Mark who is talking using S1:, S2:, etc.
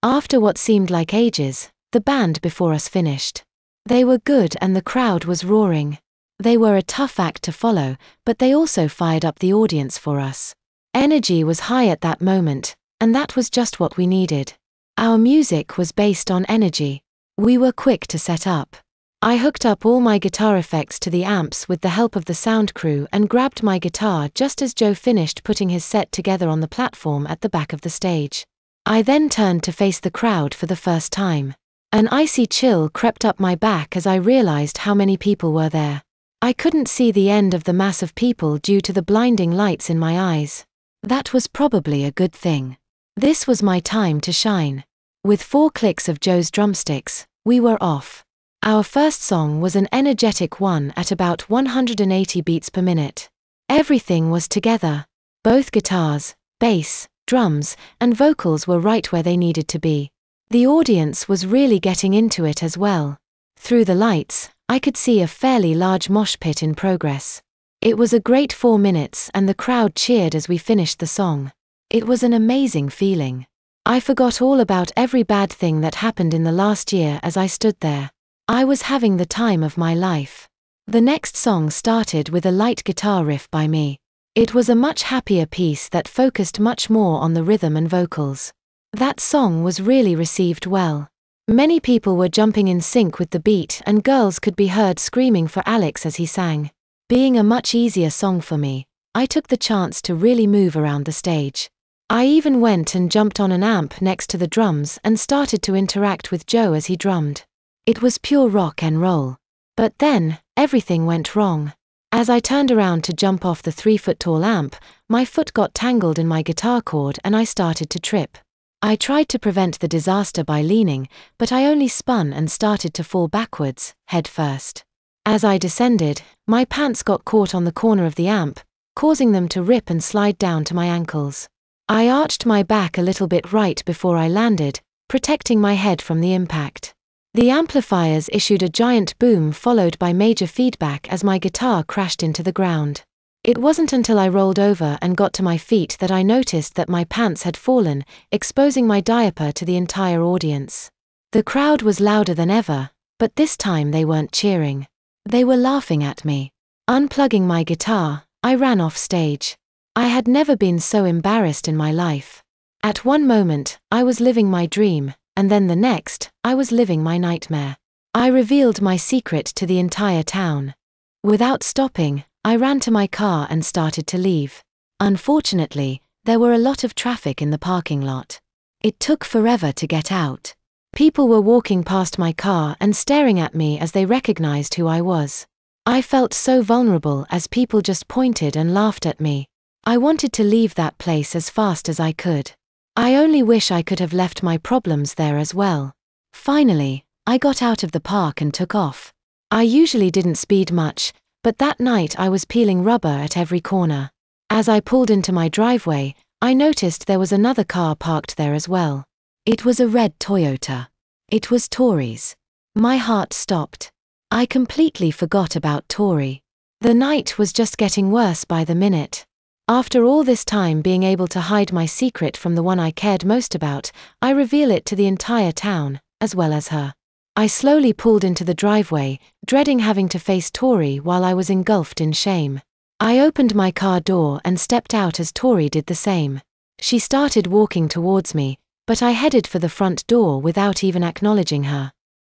S1: After what seemed like ages, the band before us finished. They were good and the crowd was roaring. They were a tough act to follow, but they also fired up the audience for us. Energy was high at that moment, and that was just what we needed. Our music was based on energy. We were quick to set up. I hooked up all my guitar effects to the amps with the help of the sound crew and grabbed my guitar just as Joe finished putting his set together on the platform at the back of the stage. I then turned to face the crowd for the first time. An icy chill crept up my back as I realized how many people were there. I couldn't see the end of the mass of people due to the blinding lights in my eyes. That was probably a good thing. This was my time to shine. With 4 clicks of Joe's drumsticks, we were off. Our first song was an energetic one at about 180 beats per minute. Everything was together. Both guitars, bass, drums, and vocals were right where they needed to be. The audience was really getting into it as well. Through the lights, I could see a fairly large mosh pit in progress. It was a great 4 minutes and the crowd cheered as we finished the song. It was an amazing feeling. I forgot all about every bad thing that happened in the last year as I stood there. I was having the time of my life. The next song started with a light guitar riff by me. It was a much happier piece that focused much more on the rhythm and vocals. That song was really received well. Many people were jumping in sync with the beat and girls could be heard screaming for Alex as he sang. Being a much easier song for me, I took the chance to really move around the stage. I even went and jumped on an amp next to the drums and started to interact with Joe as he drummed. It was pure rock and roll. But then, everything went wrong. As I turned around to jump off the 3-foot-tall amp, my foot got tangled in my guitar cord and I started to trip. I tried to prevent the disaster by leaning, but I only spun and started to fall backwards, head first. As I descended, my pants got caught on the corner of the amp, causing them to rip and slide down to my ankles. I arched my back a little bit right before I landed, protecting my head from the impact. The amplifiers issued a giant boom followed by major feedback as my guitar crashed into the ground. It wasn't until I rolled over and got to my feet that I noticed that my pants had fallen, exposing my diaper to the entire audience. The crowd was louder than ever, but this time they weren't cheering. They were laughing at me. Unplugging my guitar, I ran off stage. I had never been so embarrassed in my life. At one moment, I was living my dream, and then the next, I was living my nightmare. I revealed my secret to the entire town. Without stopping, I ran to my car and started to leave. Unfortunately, there were a lot of traffic in the parking lot. It took forever to get out. People were walking past my car and staring at me as they recognized who I was. I felt so vulnerable as people just pointed and laughed at me. I wanted to leave that place as fast as I could. I only wish I could have left my problems there as well. Finally, I got out of the park and took off. I usually didn't speed much, but that night I was peeling rubber at every corner. As I pulled into my driveway, I noticed there was another car parked there as well. It was a red Toyota. It was Tori's. My heart stopped. I completely forgot about Tori. The night was just getting worse by the minute. After all this time being able to hide my secret from the one I cared most about, I reveal it to the entire town, as well as her. I slowly pulled into the driveway, dreading having to face Tori while I was engulfed in shame. I opened my car door and stepped out as Tori did the same. She started walking towards me, but I headed for the front door without even acknowledging her.